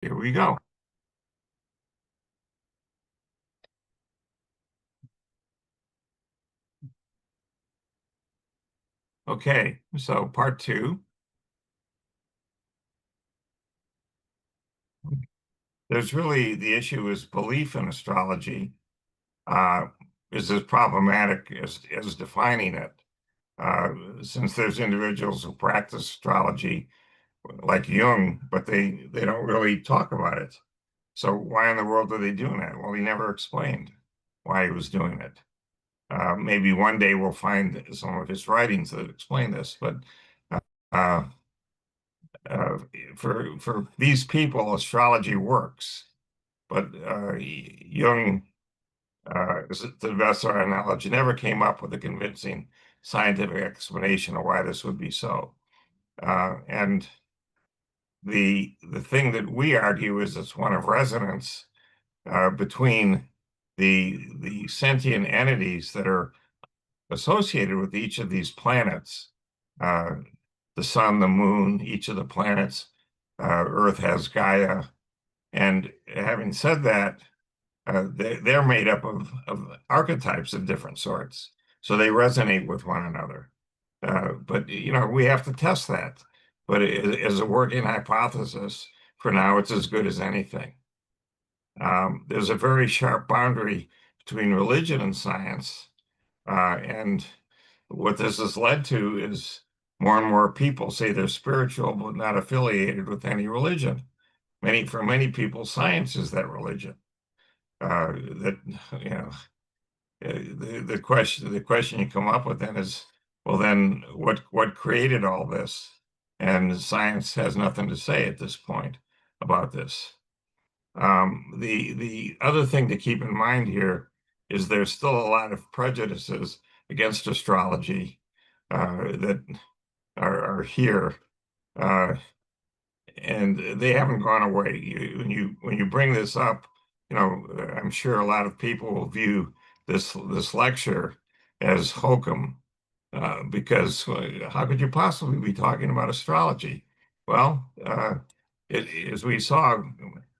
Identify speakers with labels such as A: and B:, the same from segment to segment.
A: Here we go. Okay, so part two. There's really the issue is belief in astrology uh, is as problematic as defining it. Since there's individuals who practice astrology like Jung, but they don't really talk about it. So why in the world are they doing that? Well, he never explained why he was doing it. Maybe one day we'll find some of his writings that explain this, but uh, uh, for these people, astrology works. But Jung, to the best of our knowledge, never came up with a convincing scientific explanation of why this would be so. And the thing that we argue is it's one of resonance between the sentient entities that are associated with each of these planets. Uh, the sun, the moon, each of the planets. Earth has Gaia. And having said that, they're made up of archetypes of different sorts. So they resonate with one another. But, we have to test that. But as a working hypothesis, for now, it's as good as anything. There's a very sharp boundary between religion and science. And what this has led to is more and more people say they're spiritual, but not affiliated with any religion. For many people, science is that religion. That you know, the question you come up with then is, well, then what created all this? And science has nothing to say at this point about this. The other thing to keep in mind here is there's still a lot of prejudices against astrology that are here, uh, and they haven't gone away. When you bring this up, I'm sure a lot of people will view this lecture as hokum, because how could you possibly be talking about astrology? Well, as we saw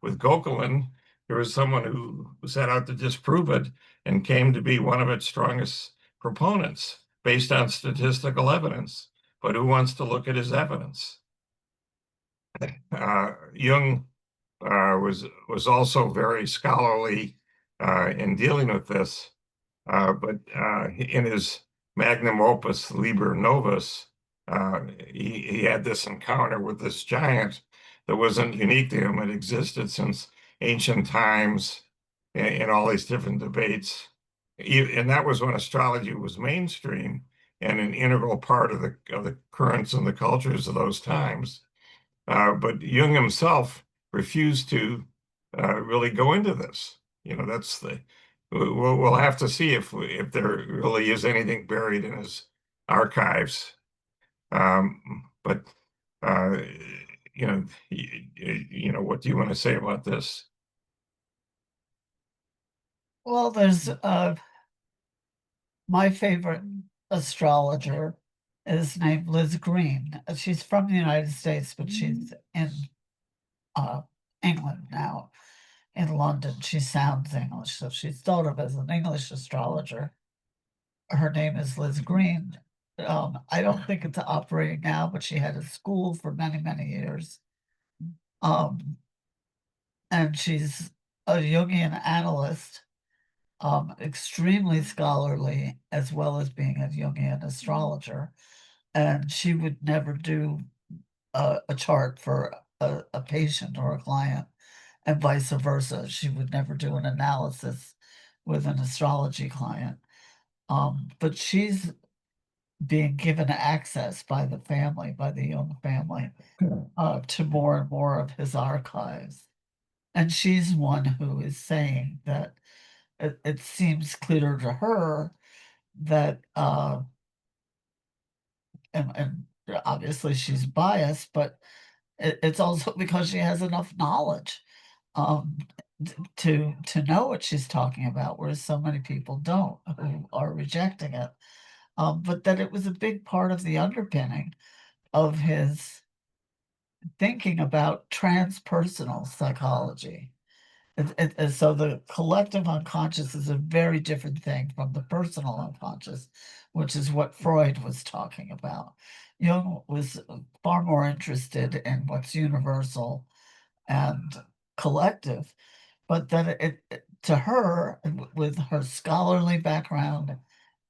A: with Gokulin, there was someone who set out to disprove it and came to be one of its strongest proponents based on statistical evidence. But who wants to look at his evidence? Jung was also very scholarly in dealing with this, but in his magnum opus Liber Novus, he had this encounter with this giant that wasn't unique to him. It existed since ancient times in all these different debates. And that was when astrology was mainstream and an integral part of the currents and the cultures of those times. But Jung himself refused to really go into this. We'll have to see if there really is anything buried in his archives. But uh, what do you want to say about this?
B: Well, there's my favorite astrologer is named Liz Green. She's from the United States, but she's in England now, in London. She sounds English, so she's thought of as an English astrologer. Her name is Liz Green. I don't think it's operating now, but she had a school for many, many years. And she's a Jungian analyst, extremely scholarly, as well as being a Jungian astrologer. And she would never do a chart for a patient or a client, and vice versa. She would never do an analysis with an astrology client. But she's being given access by the family, by the Jung family, to more and more of his archives. And she's one who is saying that it seems clear to her that, and obviously she's biased, but it's also because she has enough knowledge um, to know what she's talking about, whereas so many people don't, who are rejecting it. But that it was a big part of the underpinning of his thinking about transpersonal psychology. And so the collective unconscious is a very different thing from the personal unconscious, which is what Freud was talking about. Jung was far more interested in what's universal and collective, but then to her, with her scholarly background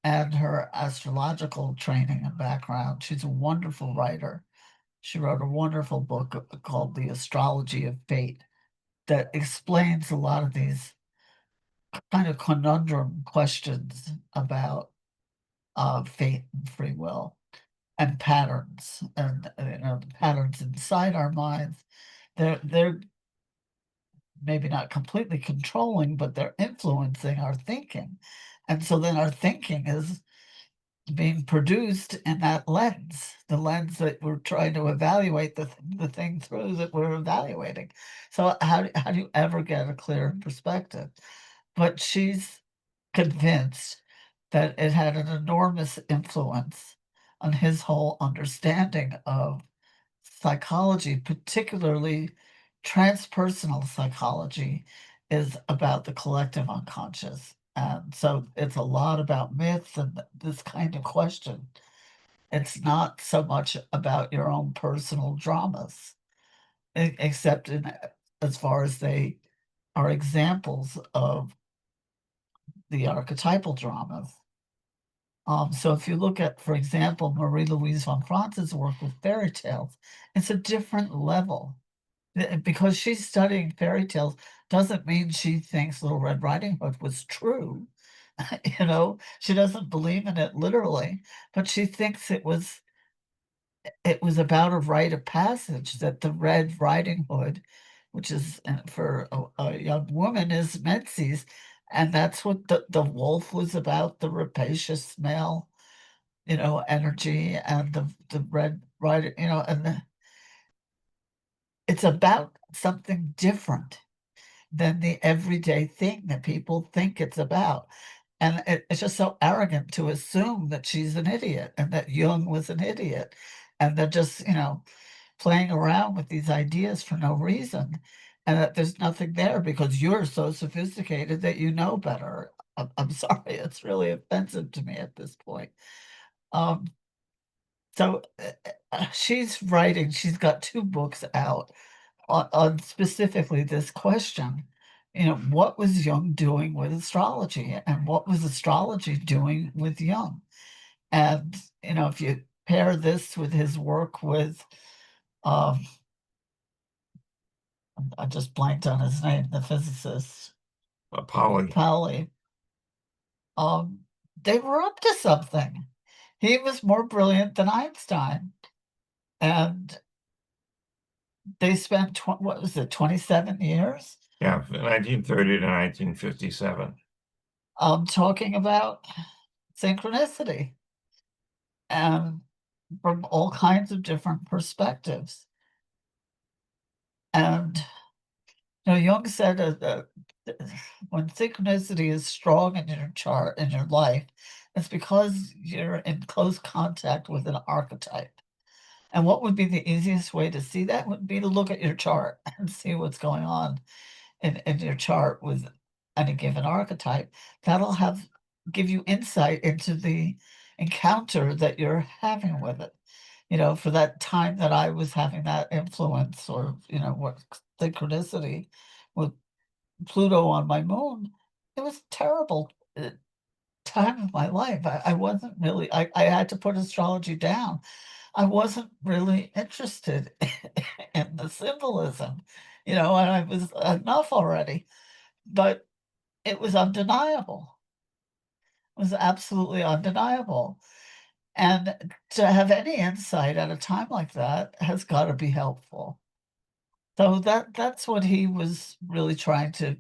B: and her astrological training and background, she's a wonderful writer. She wrote a wonderful book called The Astrology of Fate that explains a lot of these kind of conundrum questions about fate and free will and patterns, and the patterns inside our minds. They're maybe not completely controlling, but they're influencing our thinking, and so then our thinking is being produced in that lens, the lens that we're trying to evaluate the thing through that we're evaluating. So how do you ever get a clear perspective? But she's convinced that it had an enormous influence on his whole understanding of psychology, particularly transpersonal psychology, is about the collective unconscious. And so it's a lot about myths and this kind of question. It's not so much about your own personal dramas, except in as far as they are examples of the archetypal dramas. So if you look at, for example, Marie-Louise von Franz's work with fairy tales, it's a different level. Because she's studying fairy tales doesn't mean she thinks Little Red Riding Hood was true. She doesn't believe in it literally, but she thinks it was about a rite of passage that the Red Riding Hood, which is for a young woman, is Menses, and that's what the wolf was about, the rapacious male, energy, and the red rider, it's about something different than the everyday thing that people think it's about. And it's just so arrogant to assume that she's an idiot and that Jung was an idiot. And they're just, playing around with these ideas for no reason. And that there's nothing there because you're so sophisticated that you know better. I'm sorry, it's really offensive to me at this point. Um, she's got two books out on specifically this question. What was Jung doing with astrology, and what was astrology doing with Jung? And if you pair this with his work with, um, I just blanked on his name, the physicist,
A: Polly.
B: Pauli, um, they were up to something. He was more brilliant than Einstein, and they spent what was it, 27 years?
A: Yeah, 1930 to 1957.
B: Talking about synchronicity and from all kinds of different perspectives. And Jung said that when synchronicity is strong in your chart, in your life, it's because you're in close contact with an archetype. And what would be the easiest way to see that would be to look at your chart and see what's going on in your chart with any given archetype. That'll give you insight into the encounter that you're having with it. For that time that I was having that influence, or what synchronicity with Pluto on my moon, it was terrible time of my life. I wasn't really, I had to put astrology down. I wasn't really interested in the symbolism, and I was enough already. But it was undeniable. It was absolutely undeniable. And to have any insight at a time like that has got to be helpful. So that's what he was really trying to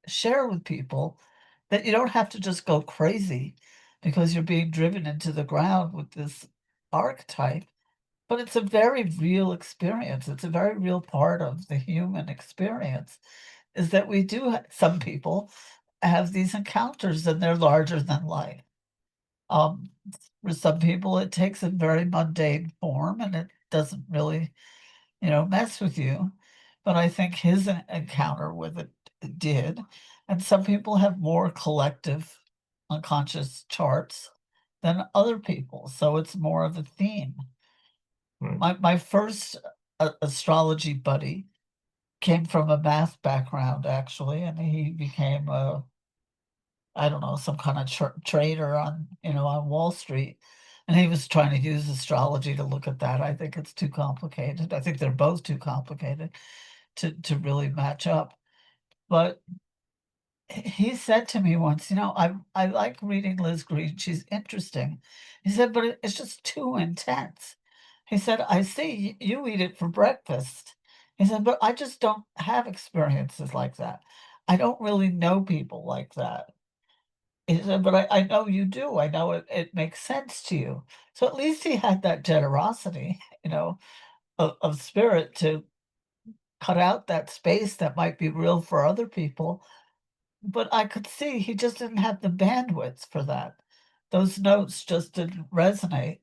B: share with people, that you don't have to just go crazy because you're being driven into the ground with this archetype, but it's a very real experience. It's a very real part of the human experience, is that we do some people have these encounters and they're larger than life. Um, for some people, it takes a very mundane form and it doesn't really, mess with you. But I think his encounter with it did. And some people have more collective unconscious charts than other people. So it's more of a theme.
A: Hmm.
B: My first astrology buddy came from a math background, actually, and he became a, I don't know, some kind of trader on Wall Street. And he was trying to use astrology to look at that. I think it's too complicated. I think they're both too complicated to really match up. But he said to me once, I like reading Liz Green. She's interesting. He said, but it's just too intense. He said, I see you eat it for breakfast. He said, but I just don't have experiences like that. I don't really know people like that. He said, but I know you do. I know it makes sense to you. So at least he had that generosity, of spirit to cut out that space that might be real for other people. But I could see he just didn't have the bandwidth for that. Those notes just didn't resonate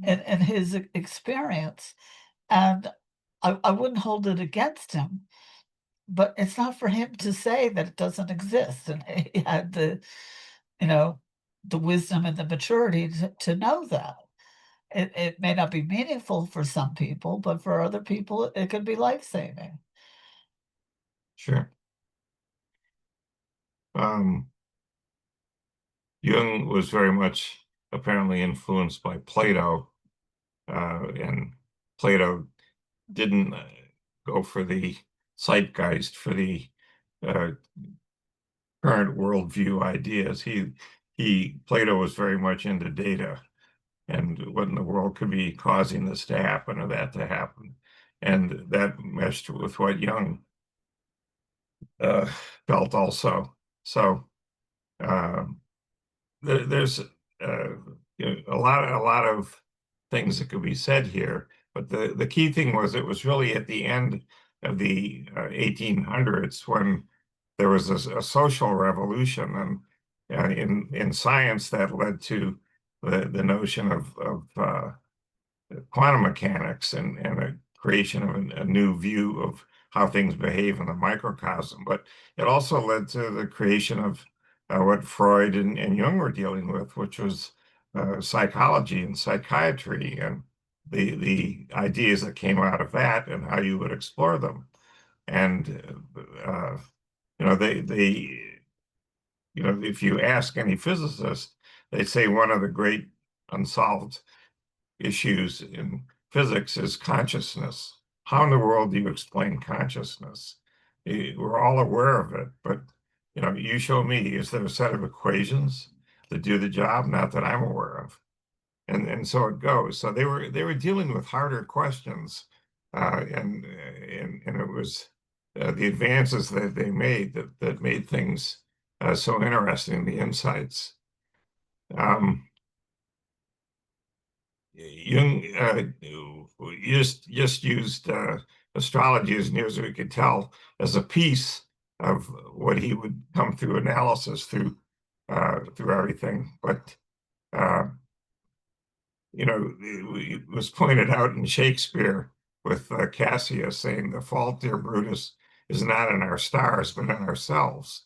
B: in his experience. And I wouldn't hold it against him, but it's not for him to say that it doesn't exist. And he had you know, the wisdom and the maturity to know that. It may not be meaningful for some people, but for other people, it could be life-saving.
A: Sure. Um, Jung was very much apparently influenced by Plato, and Plato didn't go for the zeitgeist, for the uh, current worldview ideas. Plato was very much into data and what in the world could be causing this to happen or that to happen, and that meshed with what Jung uh, felt also. So um, there's a lot of things that could be said here, but the key thing was it was really at the end of the 1800s when there was a social revolution, and in science that led to the notion of quantum mechanics and a creation of a new view of how things behave in the microcosm. But it also led to the creation of what Freud and Jung were dealing with, which was psychology and psychiatry and the ideas that came out of that and how you would explore them. And they if you ask any physicist, they say one of the great unsolved issues in physics is consciousness. How in the world do you explain consciousness? We're all aware of it, but you show me, is there a set of equations that do the job? Not that I'm aware of. And so it goes. So they were dealing with harder questions, and it was the advances that they made that made things so interesting, the insights. Um, Jung just used astrology, as near as we could tell, as a piece of what he would come through analysis through everything. But uh, it was pointed out in Shakespeare with Cassius saying, "The fault, dear Brutus, is not in our stars, but in ourselves."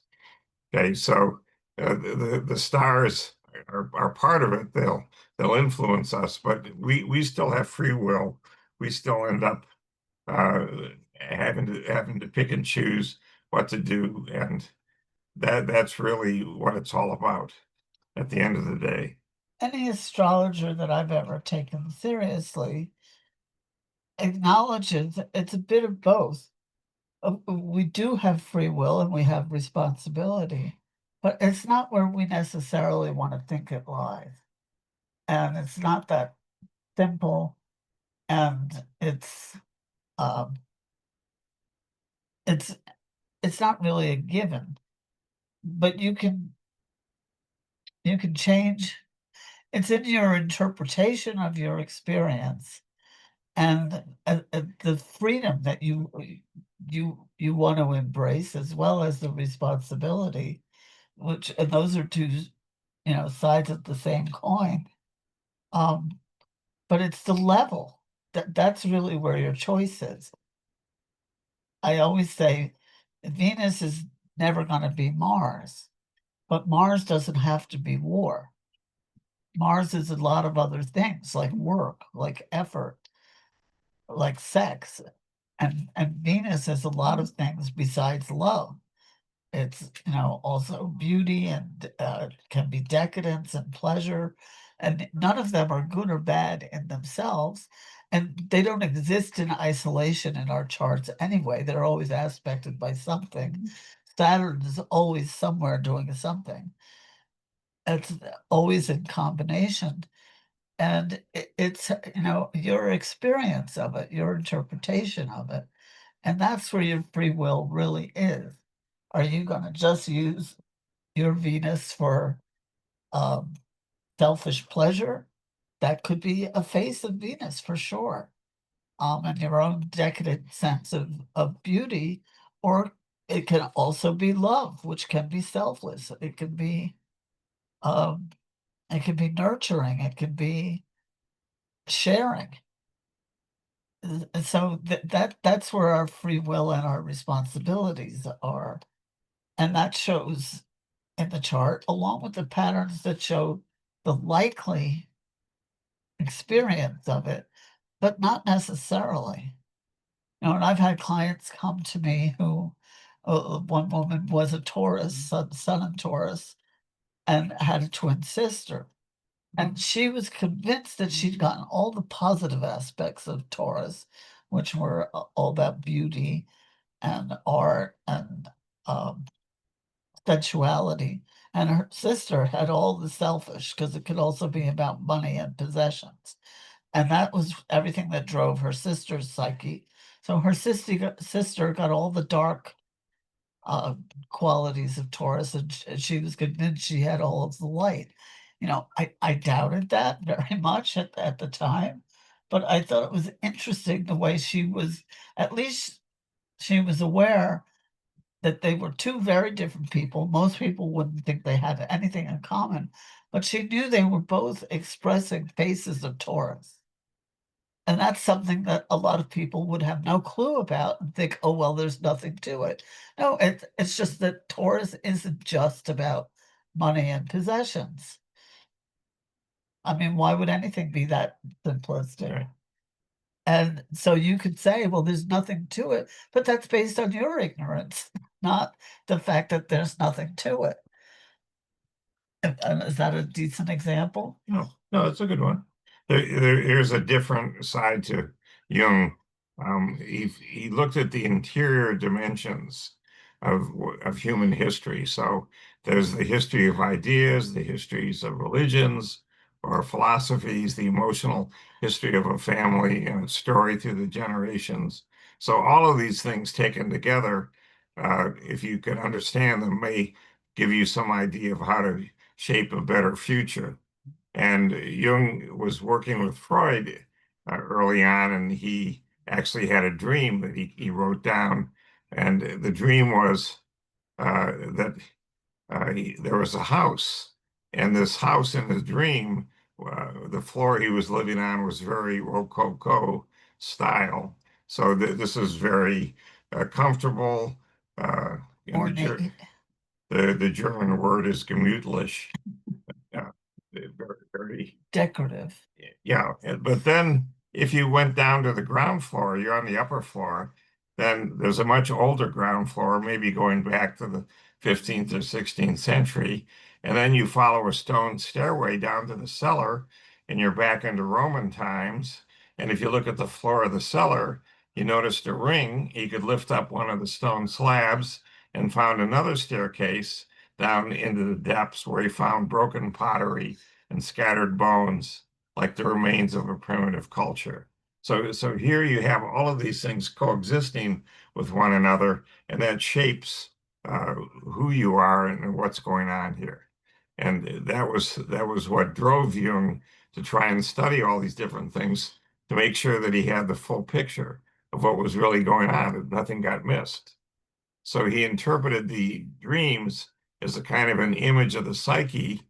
A: Okay, so the stars are part of it. They'll influence us, but we still have free will. We still end up uh, having to pick and choose what to do, and that's really what it's all about at the end of the day.
B: Any astrologer that I've ever taken seriously acknowledges it's a bit of both. We do have free will and we have responsibility, but it's not where we necessarily want to think it lies. And it's not that simple, and um, it's it's not really a given, but you can change. It's in your interpretation of your experience and the freedom that you want to embrace, as well as the responsibility, which and those are two sides of the same coin. Um, but it's the level. that's really where your choice is. I always say Venus is never going to be Mars, but Mars doesn't have to be war. Mars is a lot of other things like work, like effort, like sex. And Venus is a lot of things besides love. It's, also beauty and can be decadence and pleasure. And none of them are good or bad in themselves. And they don't exist in isolation in our charts anyway. They're always aspected by something. Saturn is always somewhere doing something. It's always in combination. And it's, your experience of it, your interpretation of it. And that's where your free will really is. Are you going to just use your Venus for um, selfish pleasure? That could be a face of Venus for sure. And your own decadent sense of beauty, or it can also be love, which can be selfless. Um, it can be nurturing. It can be sharing. So that's where our free will and our responsibilities are, and that shows in the chart, along with the patterns that show the likely experience of it, but not necessarily. And I've had clients come to me who, one woman was a Taurus, sun in Taurus, and had a twin sister. And she was convinced that she'd gotten all the positive aspects of Taurus, which were all about beauty and art and um, sensuality. And her sister had all the selfish, because it could also be about money and possessions. And that was everything that drove her sister's psyche. So her sister got all the dark uh, qualities of Taurus, and she was convinced she had all of the light. I doubted that very much at the time, but I thought it was interesting the way she was, at least she was aware that they were two very different people. Most people wouldn't think they had anything in common, but she knew they were both expressing faces of Taurus. And that's something that a lot of people would have no clue about and think, oh, well, there's nothing to it. No, it's just that Taurus isn't just about money and possessions. I mean, why would anything be that simplistic?
A: Okay.
B: And so you could say, well, there's nothing to it, but that's based on your ignorance, not the fact that there's nothing to it. Is that a decent example?
A: No, it's a good one. Here's a different side to Jung. He looked at the interior dimensions of human history. So there's the history of ideas, the histories of religions or philosophies, the emotional history of a family and its story through the generations. So all of these things taken together, if you can understand them, may give you some idea of how to shape a better future. And Jung was working with Freud early on, and he actually had a dream that he wrote down. And the dream was that there was a house, and this house in his dream, the floor he was living on was very Rococo style. So this is very comfortable. Uh, in
B: Ornate,
A: the German word is gemütlich. Yeah, very, very
B: decorative.
A: yeah. But then if you went down to the ground floor, you're on the upper floor, then there's a much older ground floor, maybe going back to the 15th or 16th century. And then you follow a stone stairway down to the cellar, and you're back into Roman times. And if you look at the floor of the cellar, you noticed a ring. You could lift up one of the stone slabs and found another staircase down into the depths where he found broken pottery and scattered bones like the remains of a primitive culture. So here you have all of these things coexisting with one another, and that shapes who you are and what's going on here. And that was what drove Jung to try and study all these different things to make sure that he had the full picture of what was really going on, that nothing got missed. So he interpreted the dreams as a kind of an image of the psyche.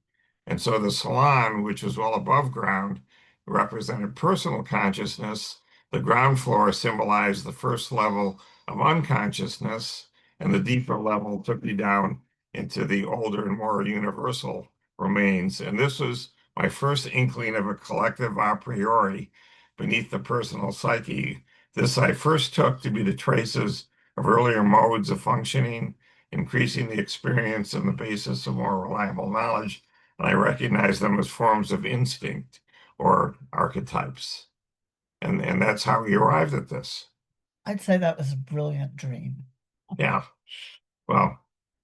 A: And so the salon, which was well above ground, represented personal consciousness, The ground floor symbolized the first level of unconsciousness, and the deeper level took me down into the older and more universal remains. And this was my first inkling of a collective a priori beneath the personal psyche. This I first took to be the traces of earlier modes of functioning, increasing the experience and the basis of more reliable knowledge. And I recognize them as forms of instinct or archetypes. And that's how he arrived at this.
B: I'd say that was a brilliant dream.
A: Yeah. Well,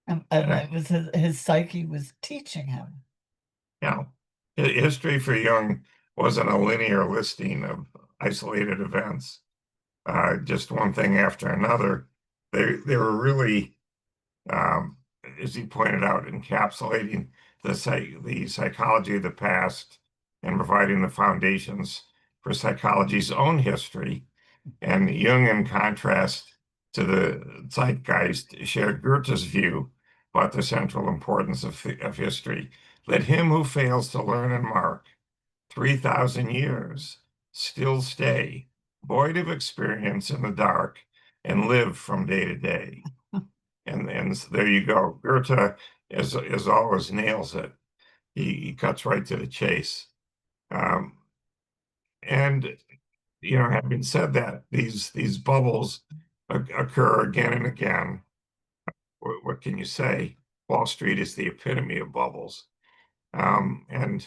B: And it was his psyche was teaching him.
A: yeah. History for Jung wasn't a linear listing of isolated events, just one thing after another. They were really, um, as he pointed out, encapsulating the psychology of the past and providing the foundations for psychology's own history. And Jung, in contrast to the zeitgeist, shared Goethe's view about the central importance of history. Let him who fails to learn and mark 3,000 years still stay, void of experience in the dark, and live from day to day. And there you go. Goethe, as always, nails it. He cuts right to the chase. Um, and having said that, these bubbles occur again and again. What can you say? Wall Street is the epitome of bubbles. And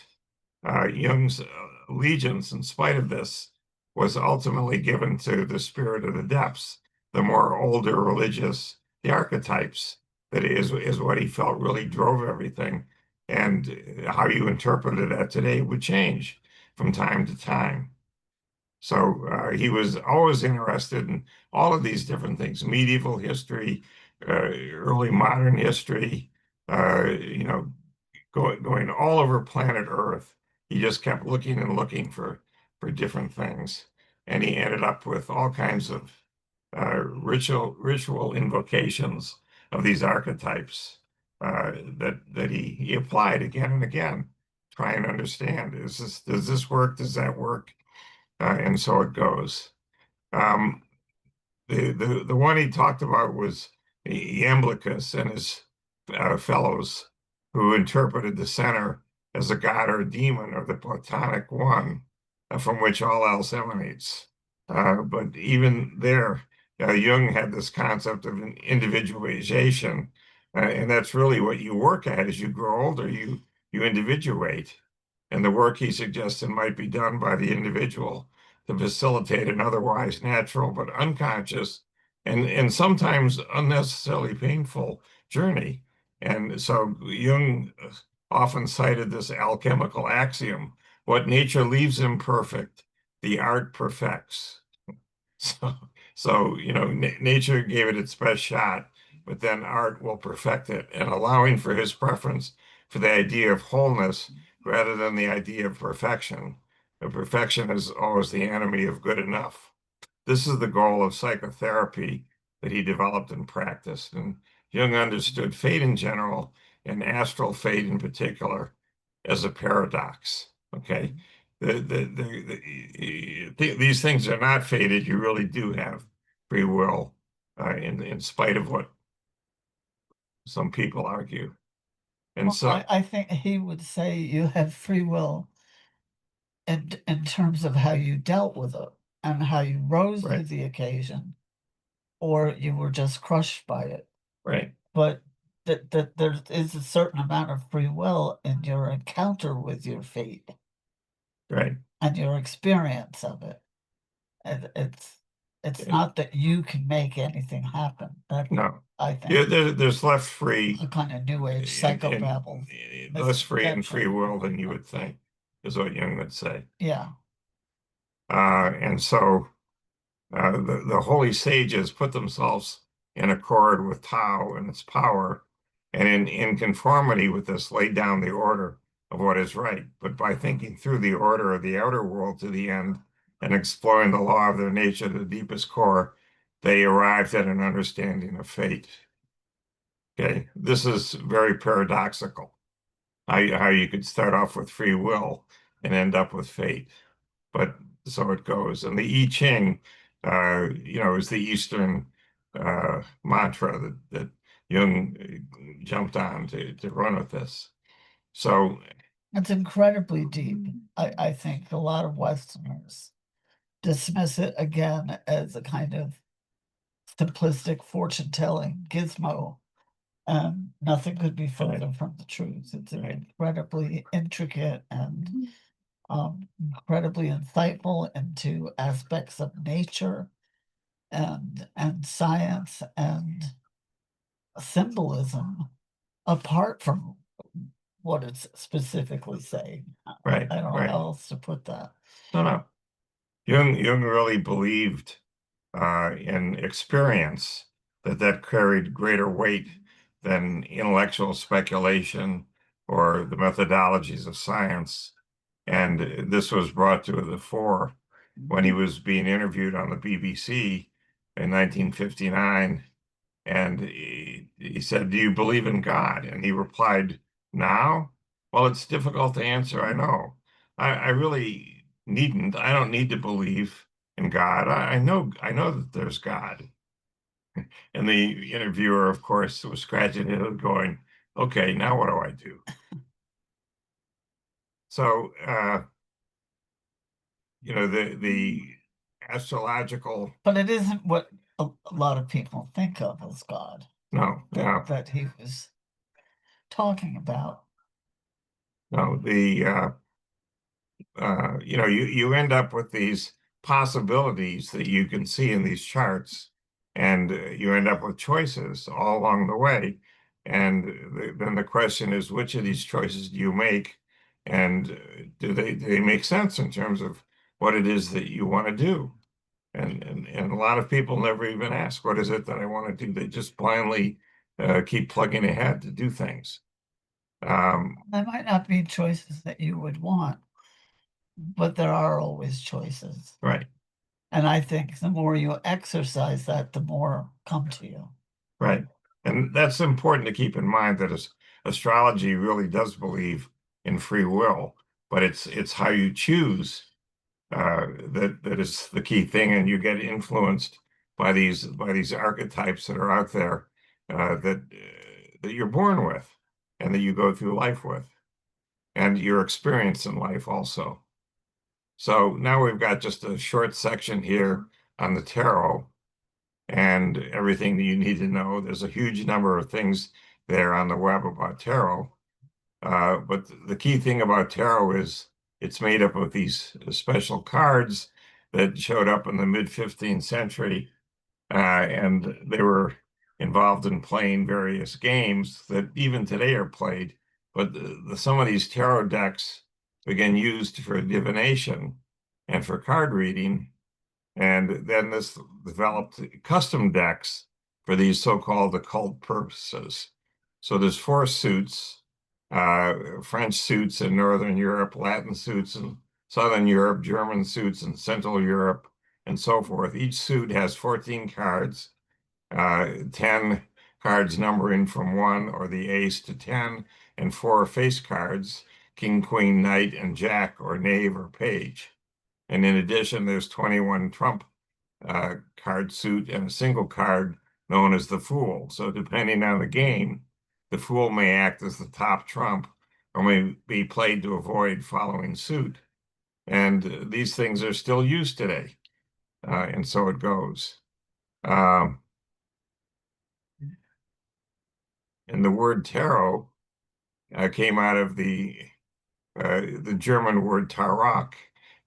A: Jung's allegiance, in spite of this, was ultimately given to the spirit of the depths, the more older religious, the archetypes. That is what he felt really drove everything. And how you interpreted that today would change from time to time. So he was always interested in all of these different things: medieval history, early modern history, going all over planet Earth. He just kept looking and looking for different things, and he ended up with all kinds of ritual invocations of these archetypes that he applied again and again, try and understand: does this work? Does that work? And so it goes. Um, the one he talked about was Iamblichus and his fellows, who interpreted the center as a god or a demon, or the Platonic one from which all else emanates. But even there, Jung had this concept of an individualization, and that's really what you work at as you grow older. You individuate, and the work he suggested might be done by the individual to facilitate an otherwise natural but unconscious and sometimes unnecessarily painful journey. And so Jung often cited this alchemical axiom: what nature leaves imperfect, the art perfects. So, nature gave it its best shot, but then art will perfect it, and allowing for his preference for the idea of wholeness rather than the idea of perfection. And perfection is always the enemy of good enough. This is the goal of psychotherapy that he developed and practiced. And Jung understood fate in general, and astral fate in particular, as a paradox. Okay. These things are not fated. You really do have free will, in spite of what some people argue. And
B: Well,
A: so,
B: I think he would say you have free will in terms of how you dealt with it and how you rose to
A: right,
B: the occasion, or you were just crushed by it.
A: right,
B: But that there is a certain amount of free will in your encounter with your fate
A: right.
B: and your experience of it. And it's
A: Eh,
B: not that you can make anything happen. That
A: No,
B: I
A: yeah,
B: think
A: there's less free
B: a kind of new age
A: and
B: psychobabble
A: less free and free
B: misconception.
A: will than you would think, is what Jung would say.
B: Yeah.
A: And so the holy sages put themselves in accord with Tao and its power, and in conformity with this, laid down the order of what is right. But by thinking through the order of the outer world to the end and exploring the law of their nature to the deepest core, they arrived at an understanding of fate. Okay, this is very paradoxical. How you could start off with free will and end up with fate. But so it goes. And the I Ching, is the Eastern mantra that Jung jumped on to run with this. So
B: it's incredibly deep. I think a lot of Westerners dismiss it again as a kind of simplistic fortune-telling gizmo. Nothing could be further from the truth. It's incredibly intricate and incredibly insightful into aspects of nature and science and symbolism apart from what it's specifically saying.
A: right,
B: I don't know
A: right.
B: how else to put that.
A: No. Jung really believed in experience that carried greater weight than intellectual speculation or the methodologies of science. And this was brought to the fore when he was being interviewed on the BBC in 1959. And he said, "Do you believe in God?" And he replied, "Now? Well, it's difficult to answer, I know. I really needn't. I don't need to believe in God. I know that there's God." And the interviewer, of course, was scratching his head going, "Okay, now what do I do?" So, the astrological,
B: But it isn't what a lot of people think of as God
A: no, no,
B: that he was talking about.
A: no, you end up with these possibilities that you can see in these charts, and you end up with choices all along the way. And then the question is, which of these choices do you make? And do they make sense in terms of what it is that you want to do? And a lot of people never even ask, what is it that I want to do? They just blindly keep plugging ahead to do things.
B: There might not be choices that you would want, but there are always choices.
A: Right.
B: And I think the more you exercise that, the more come to you.
A: Right. And that's important to keep in mind that astrology really does believe in free will, but it's how you choose that is the key thing, and you get influenced by these archetypes that are out there that you're born with and that you go through life with, and your experience in life also. So now we've got just a short section here on the tarot and everything that you need to know. There's a huge number of things there on the web about tarot. But the key thing about tarot is it's made up of these special cards that showed up in the mid 15th century, and they were involved in playing various games that even today are played. But some of these tarot decks began used for divination and for card reading, and then this developed custom decks for these so-called occult purposes. So there's four suits, French suits in Northern Europe, Latin suits in Southern Europe, German suits in Central Europe, and so forth. Each suit has 14 cards, 10 cards numbering from 1 or the ace to 10, and 4 face cards, king, queen, knight, and jack or knave or page. And in addition, there's 21 trump card suit and a single card known as the Fool. So depending on the game, the Fool may act as the top trump or may be played to avoid following suit. And these things are still used today. And so it goes. And the word tarot came out of the German word tarot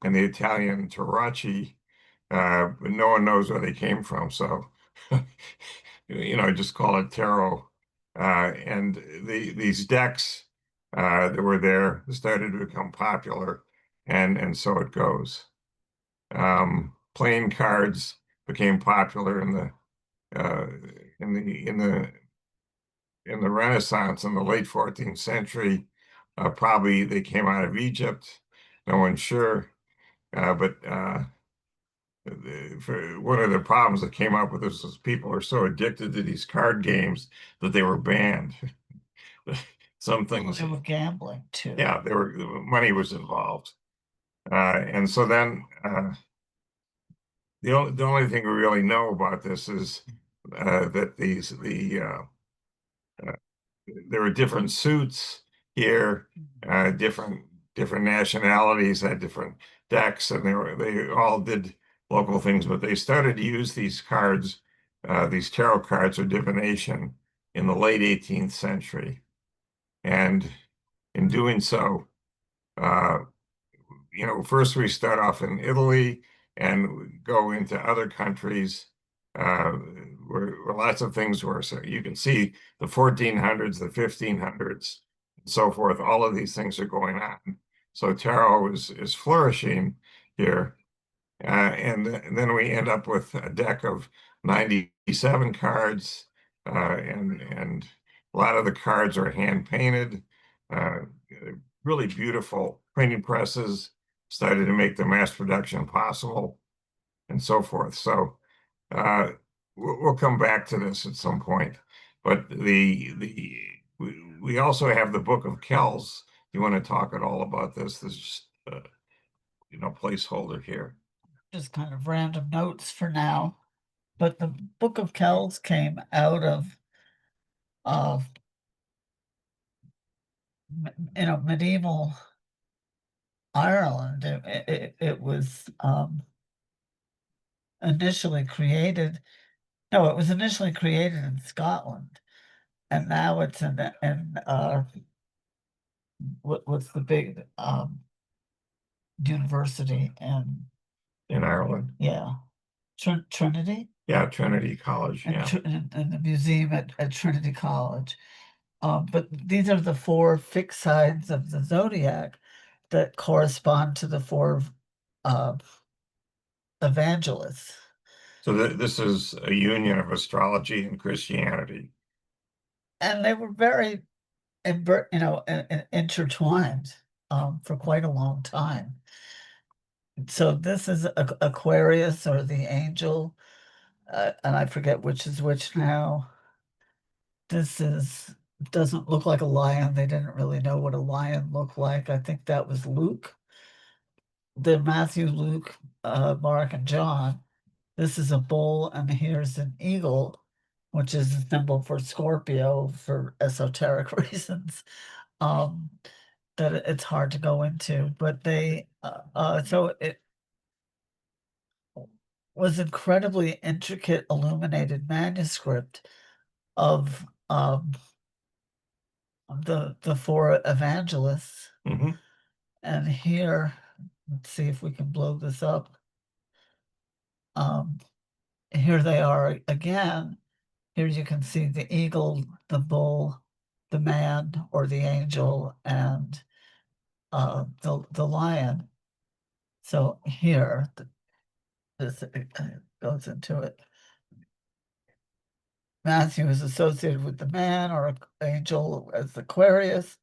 A: and the Italian tarocchi, but no one knows where they came from. So, just call it tarot. And these decks that were there started to become popular, and so it goes. Playing cards became popular in the uh, in the Renaissance in the late 14th century. Probably they came out of Egypt. No one's sure, but one of the problems that came up with this was people are so addicted to these card games that they were banned. Some things,
B: They were gambling too.
A: yeah, money was involved. And so then the only thing we really know about this is that there were different suits here, different nationalities had different decks, and they all did local things, but they started to use these cards, these tarot cards or divination in the late 18th century. And in doing so, uh, first we start off in Italy and go into other countries uh, where lots of things were. So you can see the 1400s, the 1500s, and so forth. All of these things are going on. So tarot is flourishing here. And then we end up with a deck of 97 cards, and a lot of the cards are hand painted. Uh, really beautiful printing presses started to make the mass production possible, and so forth. So uh, we'll come back to this at some point. But we also have the Book of Kells. You want to talk at all about this? This is just placeholder here.
B: Just kind of random notes for now. But the Book of Kells came out of uh, medieval Ireland. It was initially created. No, it was initially created in Scotland, and now it's in what's the big university
A: In Ireland.
B: Yeah, Trinity.
A: Yeah, Trinity College.
B: And,
A: Yeah.
B: and the museum at Trinity College. But these are the four fixed signs of the zodiac that correspond to the four uh, evangelists.
A: So this is a union of astrology and Christianity.
B: And they were very, intertwined for quite a long time. So this is Aquarius, or the angel, and I forget which is which now. This doesn't look like a lion. They didn't really know what a lion looked like. I think that was Luke. The Matthew, Luke, Mark, and John. This is a bull, and here's an eagle, which is a symbol for Scorpio for esoteric reasons. Um, that it's hard to go into, but so it was incredibly intricate, illuminated manuscript of the four evangelists.
A: Mm-hmm.
B: And here, let's see if we can blow this up. Here they are again. Here you can see the eagle, the bull, the man or the angel, and the lion. So here, this goes into it. Matthew is associated with the man or angel as Aquarius.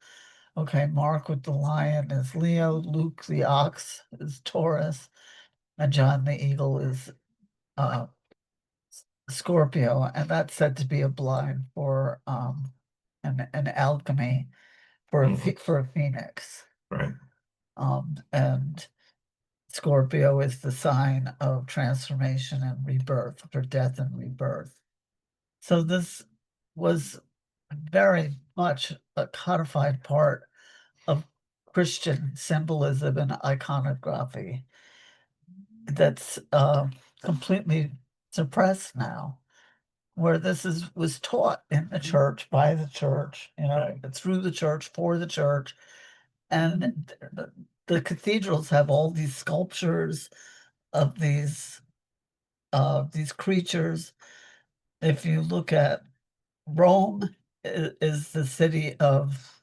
B: Okay, Mark with the lion is Leo. Luke the ox is Taurus. And John the eagle is Scorpio. And that's said to be a blind for an alchemy for for a phoenix.
A: Right.
B: And Scorpio is the sign of transformation and rebirth, for death and rebirth. So this was very much a codified part of Christian symbolism and iconography that's completely suppressed now, where this was taught in the church, by the church, through the church, for the church. And the cathedrals have all these sculptures of these creatures. If you look at Rome, is the city of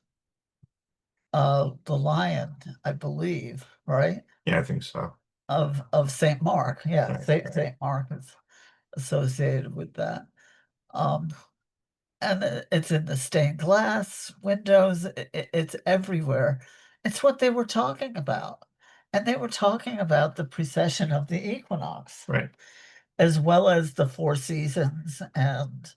B: the lion, I believe, right?
A: Yeah, I think so.
B: Of Saint Mark. Yeah,
A: Right.
B: Saint Mark is associated with that. And it's in the stained glass windows. It's everywhere. It's what they were talking about. And they were talking about the precession of the equinox,
A: Right.
B: as well as the four seasons and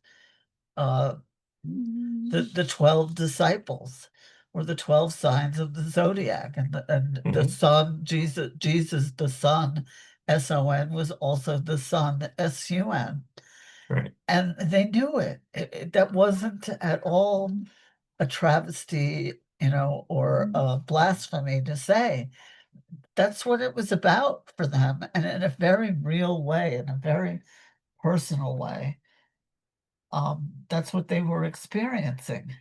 B: the 12 disciples. were the 12 signs of the zodiac, and the
A: Mhm.
B: sun, Jesus, the sun, S-O-N, was also the sun, S-U-N.
A: Right.
B: And they knew it. That wasn't at all a travesty, or a blasphemy to say. That's what it was about for them, and in a very real way, in a very personal way. That's what they were experiencing,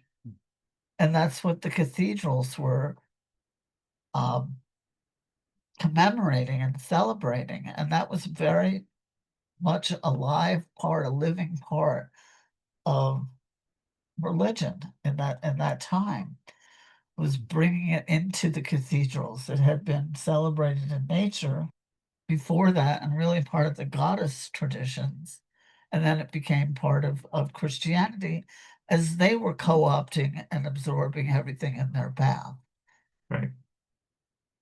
B: and that's what the cathedrals were, um, commemorating and celebrating, and that was very much a live part, a living part of religion in that time, was bringing it into the cathedrals. It had been celebrated in nature before that and really part of the goddess traditions, and then it became part of Christianity as they were co-opting and absorbing everything in their path
A: Right.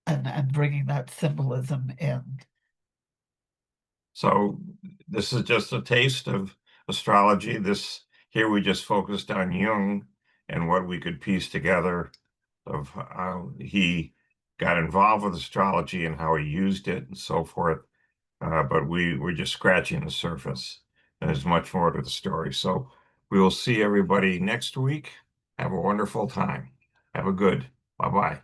B: and bringing that symbolism in.
A: So this is just a taste of astrology. This here we just focused on Jung and what we could piece together of how he got involved with astrology and how he used it and so forth. But we're just scratching the surface, and there's much more to the story. So we will see everybody next week. Have a wonderful time. Have a good. Bye-bye.